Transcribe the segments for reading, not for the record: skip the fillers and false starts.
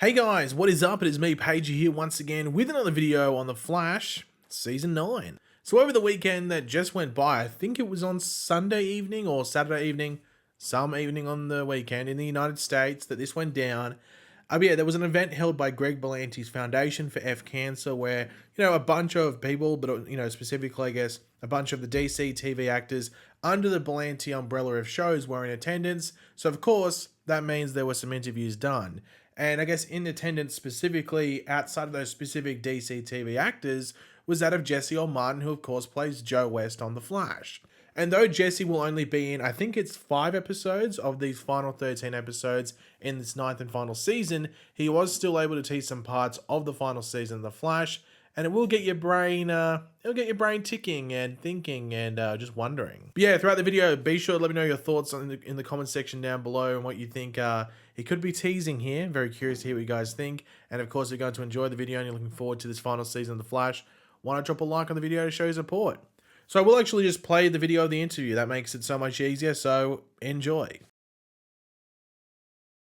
Hey guys, what is up? It is me, Pagey, here once again with another video on The Flash, Season 9. So over the weekend that just went by, I think it was on Sunday evening or Saturday evening, some evening on the weekend in the United States that this went down. But yeah, there was an event held by Greg Berlanti's Foundation for F Cancer where, a bunch of people, but, specifically, I guess, a bunch of the DCTV actors under the Berlanti umbrella of shows were in attendance. So, of course, that means there were some interviews done. And I guess in attendance specifically, outside of those specific DCTV actors, was that of Jessie or Martin, who of course plays Joe West on The Flash. And though Jessie will only be in, I think it's 5 episodes of these final 13 episodes in this 9th and final season, he was still able to tease some parts of the final season of The Flash, and it will get your brain, ticking and thinking and just wondering. But yeah, throughout the video, be sure to let me know your thoughts in the comment section down below and what you think he could be teasing here. Very curious to hear what you guys think. And of course, if you're going to enjoy the video and you're looking forward to this final season of The Flash, why not drop a like on the video to show your support? So I will actually just play the video of the interview. That makes it so much easier, so enjoy.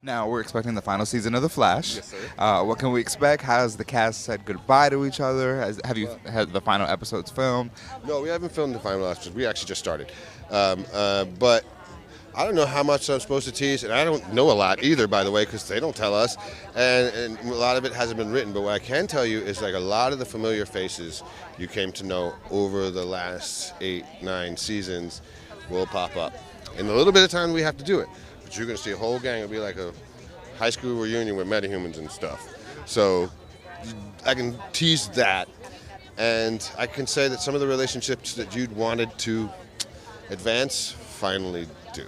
Now we're expecting the final season of The Flash. Yes, sir. What can we expect? Has the cast said goodbye to each other? Have you had the final episodes filmed? No, we haven't filmed the final episode. We actually just started. But I don't know how much I'm supposed to tease, and I don't know a lot either, by the way, because they don't tell us. And a lot of it hasn't been written. But what I can tell you is like a lot of the familiar faces you came to know over the last 8, 9 seasons will pop up. In the little bit of time we have to do it. But you're going to see a whole gang. It'll be like a high school reunion with metahumans and stuff. So I can tease that. And I can say that some of the relationships that you'd wanted to advance finally do.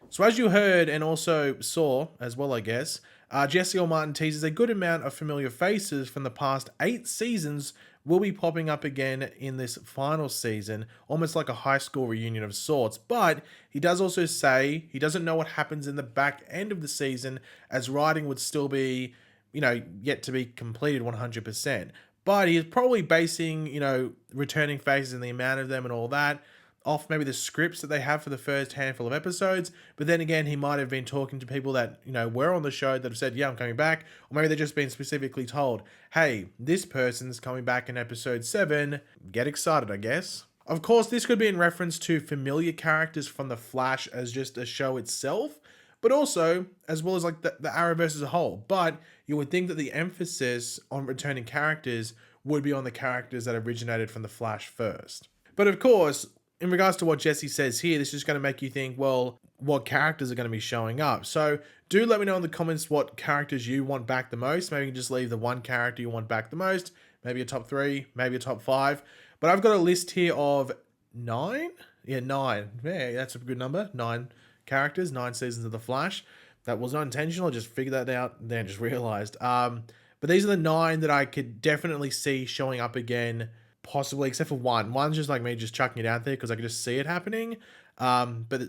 So as you heard and also saw as well, I guess, Jessie or Martin teases a good amount of familiar faces from the past 8 seasons will be popping up again in this final season, almost like a high school reunion of sorts. But he does also say he doesn't know what happens in the back end of the season, as writing would still be, yet to be completed 100%. But he is probably basing, returning faces and the amount of them and all that off maybe the scripts that they have for the first handful of episodes. But then again, he might have been talking to people that, were on the show that have said, yeah, I'm coming back. Or maybe they've just been specifically told, hey, this person's coming back in episode 7. Get excited, I guess. Of course, this could be in reference to familiar characters from The Flash as just a show itself, but also as well as like the Arrowverse as a whole. But you would think that the emphasis on returning characters would be on the characters that originated from The Flash first. But of course, in regards to what Jessie says here, this is going to make you think, well, what characters are going to be showing up? So do let me know in the comments what characters you want back the most. Maybe you can just leave the one character you want back the most. Maybe a top 3, maybe a top 5. But I've got a list here of 9? Yeah, 9. Yeah, that's a good number. 9 characters, 9 seasons of The Flash. That was not intentional. I just figured that out and then just realized. But these are the 9 that I could definitely see showing up again, possibly, except for one. One's just like me just chucking it out there because I could just see it happening. But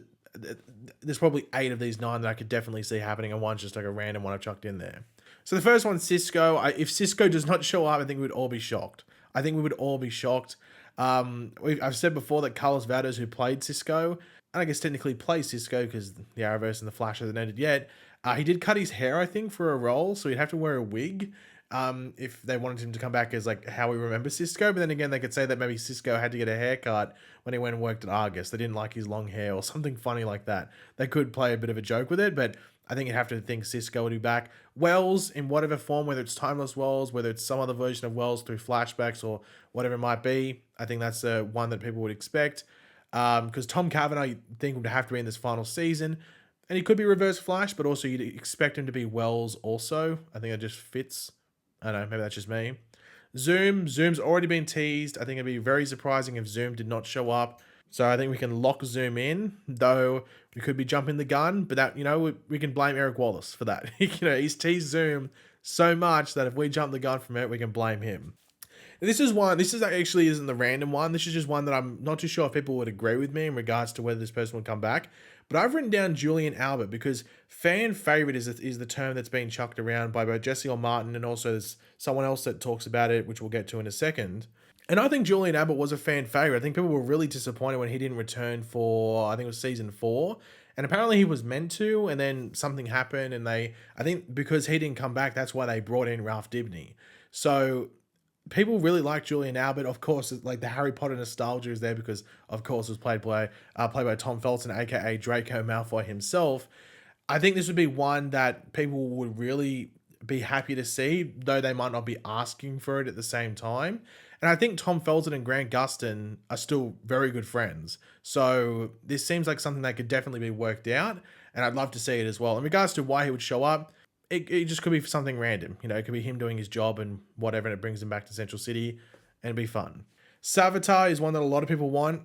there's probably 8 of these 9 that I could definitely see happening, and one's just like a random one I've chucked in there. So the first one's Cisco. If Cisco does not show up, I think we would all be shocked. I've said before that Carlos Valdes, who played Cisco, and I guess technically plays Cisco because the Arrowverse and the Flash hasn't ended yet, he did cut his hair, I think, for a role, so he'd have to wear a wig if they wanted him to come back as like how we remember Cisco. But then again, they could say that maybe Cisco had to get a haircut when he went and worked at Argus. They didn't like his long hair or something funny like that. They could play a bit of a joke with it, but I think you'd have to think Cisco would be back. Wells, in whatever form, whether it's Timeless Wells, whether it's some other version of Wells through flashbacks or whatever it might be, I think that's one that people would expect. Because Tom Cavanaugh, I think, would have to be in this final season. And he could be Reverse Flash, but also you'd expect him to be Wells also. I think that just fits. I don't know, maybe that's just me. Zoom's already been teased. I think it'd be very surprising if Zoom did not show up. So I think we can lock Zoom in, though we could be jumping the gun, but that, we can blame Eric Wallace for that. He's teased Zoom so much that if we jump the gun from it, we can blame him. This actually isn't the random one. This is just one that I'm not too sure if people would agree with me in regards to whether this person would come back. But I've written down Julian Albert because fan favorite is the term that's been chucked around by both Jessie or Martin, and also there's someone else that talks about it, which we'll get to in a second. And I think Julian Abbott was a fan favorite. I think people were really disappointed when he didn't return for, I think it was season 4. And apparently he was meant to, and then something happened, and I think because he didn't come back, that's why they brought in Ralph Dibny. So people really like Julian Albert. Of course, like the Harry Potter nostalgia is there because, of course, it was played by Tom Felton, aka Draco Malfoy himself. I think this would be one that people would really be happy to see, though they might not be asking for it at the same time. And I think Tom Felton and Grant Gustin are still very good friends. So this seems like something that could definitely be worked out, and I'd love to see it as well. In regards to why he would show up, it just could be something random. You know, it could be him doing his job and whatever, and it brings him back to Central City, and it'd be fun. Savitar is one that a lot of people want.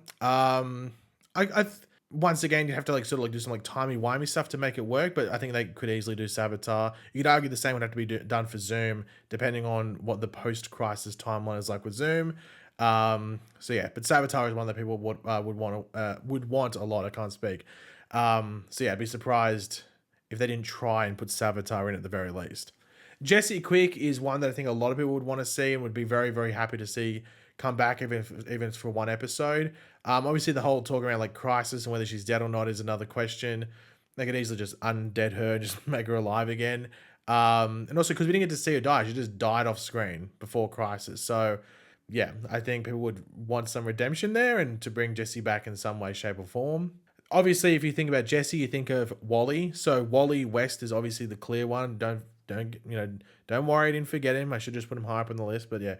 Once again, you have to like sort of like do some like timey-wimey stuff to make it work, but I think they could easily do Savitar. You could argue the same would have to be done for Zoom, depending on what the post-crisis timeline is like with Zoom. So yeah, but Savitar is one that people would want a lot. I can't speak. So yeah, I'd be surprised if they didn't try and put Savitar in at the very least. Jessie Quick is one that I think a lot of people would want to see and would be very, very happy to see come back, even if it's for one episode. Obviously, the whole talk around like Crisis and whether she's dead or not is another question. They could easily just undead her and just make her alive again. And also because we didn't get to see her die, she just died off screen before Crisis. So yeah, I think people would want some redemption there and to bring Jessie back in some way, shape, or form. Obviously, if you think about Jessie, you think of Wally. So Wally West is obviously the clear one. Don't worry, I didn't forget him. I should just put him high up on the list. But yeah,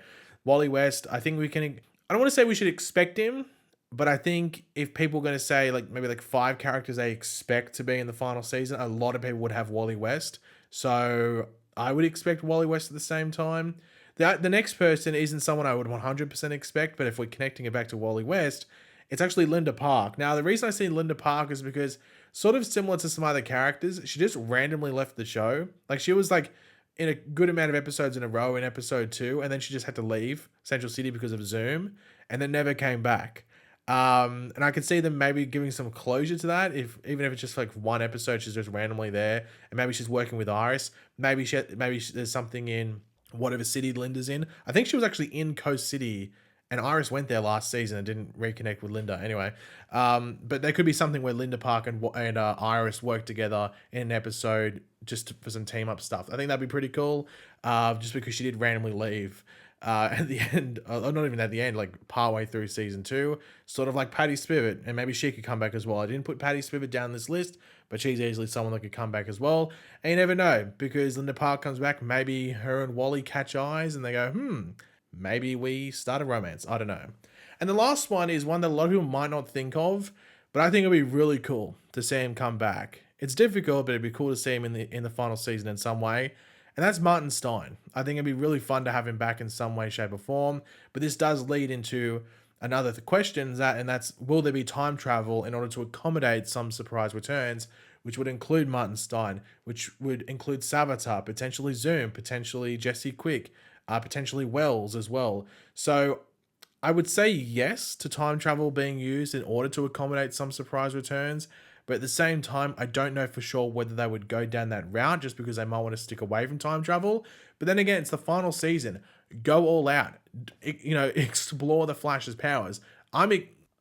Wally West. I think we can. I don't want to say we should expect him, but I think if people are going to say like maybe like 5 characters they expect to be in the final season, a lot of people would have Wally West. So I would expect Wally West at the same time. The next person isn't someone I would 100% expect, but if we're connecting it back to Wally West, it's actually Linda Park. Now, the reason I say Linda Park is because, sort of similar to some other characters, she just randomly left the show. Like, she was, like, in a good amount of episodes in a row in episode 2, and then she just had to leave Central City because of Zoom, and then never came back. And I could see them maybe giving some closure to that, even if it's just, like, one episode, she's just randomly there, and maybe she's working with Iris. Maybe there's something in whatever city Linda's in. I think she was actually in Coast City, and Iris went there last season and didn't reconnect with Linda. Anyway, but there could be something where Linda Park and Iris work together in an episode just for some team up stuff. I think that'd be pretty cool. Just because she did randomly leave at the end, or not even at the end, like partway through season 2, sort of like Patty Spivot, and maybe she could come back as well. I didn't put Patty Spivot down this list, but she's easily someone that could come back as well. And you never know, because Linda Park comes back, maybe her and Wally catch eyes and they go, maybe we start a romance. I don't know. And the last one is one that a lot of people might not think of, but I think it'd be really cool to see him come back. It's difficult, but it'd be cool to see him in the final season in some way. And that's Martin Stein. I think it'd be really fun to have him back in some way, shape, or form. But this does lead into another question, and that's, will there be time travel in order to accommodate some surprise returns, which would include Martin Stein, which would include Savitar, potentially Zoom, potentially Jessie Quick, potentially Wells as well. So I would say yes to time travel being used in order to accommodate some surprise returns. But at the same time, I don't know for sure whether they would go down that route just because they might want to stick away from time travel. But then again, it's the final season. Go all out. Explore the Flash's powers. I'm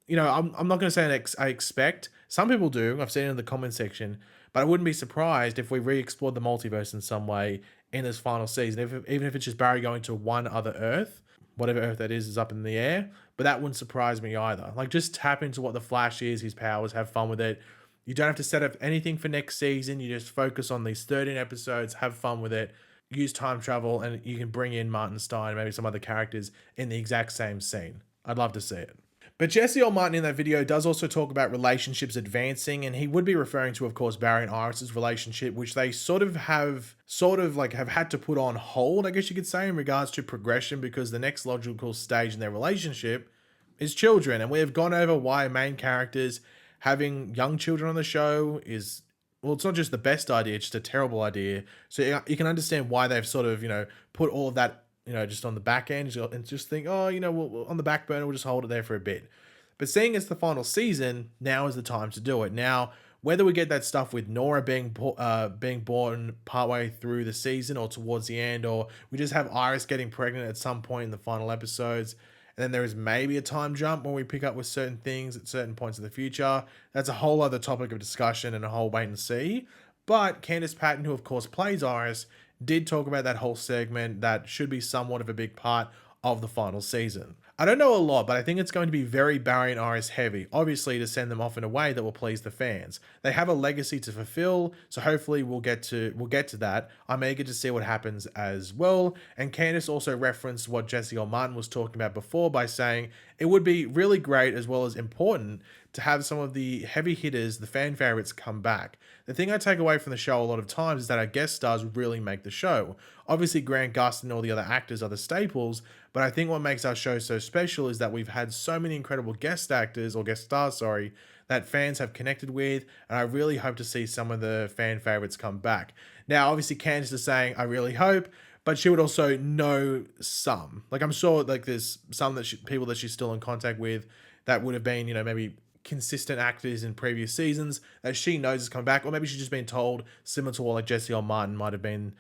not going to say I expect. Some people do. I've seen it in the comment section. But I wouldn't be surprised if we re-explored the multiverse in some way in this final season. Even if it's just Barry going to one other Earth. Whatever Earth that is up in the air. But that wouldn't surprise me either. Like, just tap into what the Flash is, his powers, have fun with it. You don't have to set up anything for next season. You just focus on these 13 episodes, have fun with it, use time travel, and you can bring in Martin Stein, maybe some other characters in the exact same scene. I'd love to see it. But Jesse or Martin in that video does also talk about relationships advancing, and he would be referring to, of course, Barry and Iris's relationship, which they have had to put on hold, I guess you could say, in regards to progression, because the next logical stage in their relationship is children. And we have gone over why main characters having young children on the show is, well, it's not just the best idea, it's just a terrible idea. So you can understand why they've sort of, put all of that, just on the back end and just think, we'll on the back burner, we'll just hold it there for a bit. But seeing it's the final season, now is the time to do it. Now, whether we get that stuff with Nora being born partway through the season or towards the end, or we just have Iris getting pregnant at some point in the final episodes, and then there is maybe a time jump when we pick up with certain things at certain points in the future. That's a whole other topic of discussion and a whole wait and see. But Candice Patton, who of course plays Iris, did talk about that whole segment that should be somewhat of a big part of the final season. I don't know a lot, but I think it's going to be very Barry and Iris heavy, obviously to send them off in a way that will please the fans. They have a legacy to fulfill, so hopefully we'll get to that. I'm eager to see what happens as well. And Candice also referenced what Jessie or Martin was talking about before by saying it would be really great as well as important to have some of the heavy hitters, the fan favorites, come back. The thing I take away from the show a lot of times is that our guest stars really make the show. Obviously, Grant Gustin and all the other actors are the staples, but I think what makes our show so special is that we've had so many incredible guest actors, or guest stars, sorry, that fans have connected with, and I really hope to see some of the fan favorites come back. Now, obviously, Candice is saying, I really hope, but she would also know some. Like, I'm sure like there's some that people that she's still in contact with that would have been, maybe consistent actors in previous seasons that she knows is coming back, or maybe she's just been told, similar to what like Jessie or Martin might have been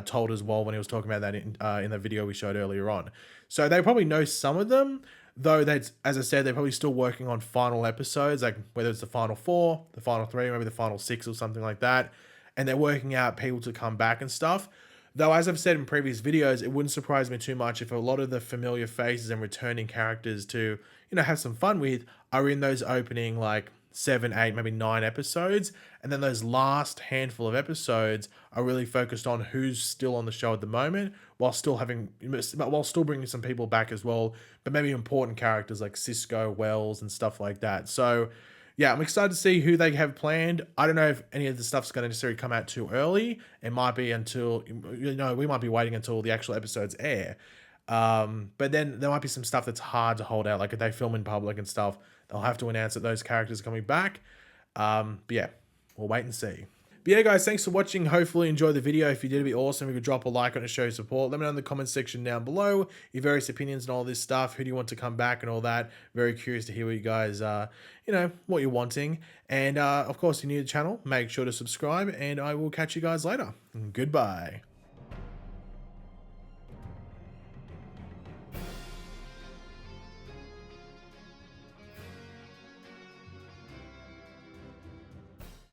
told as well when he was talking about that in the video we showed earlier on. So they probably know some of them, though that's, as I said, they're probably still working on final episodes, like whether it's the final 4, the final 3, maybe the final 6 or something like that, and they're working out people to come back and stuff. Though, as I've said in previous videos, it wouldn't surprise me too much if a lot of the familiar faces and returning characters to, have some fun with are in those opening, like, 7, 8, maybe 9 episodes. And then those last handful of episodes are really focused on who's still on the show at the moment, while still bringing some people back as well, but maybe important characters like Cisco, Wells, and stuff like that. So, yeah, I'm excited to see who they have planned. I don't know if any of the stuff's going to necessarily come out too early. It might be until, we might be waiting until the actual episodes air. But then there might be some stuff that's hard to hold out. Like if they film in public and stuff, they'll have to announce that those characters are coming back. But yeah, we'll wait and see. But yeah, guys, thanks for watching. Hopefully you enjoyed the video. If you did, it'd be awesome if you could drop a like on it to show your support. Let me know in the comment section down below your various opinions and all this stuff. Who do you want to come back and all that? Very curious to hear what you guys, what you're wanting. And of course, if you're new to the channel, make sure to subscribe, and I will catch you guys later. Goodbye.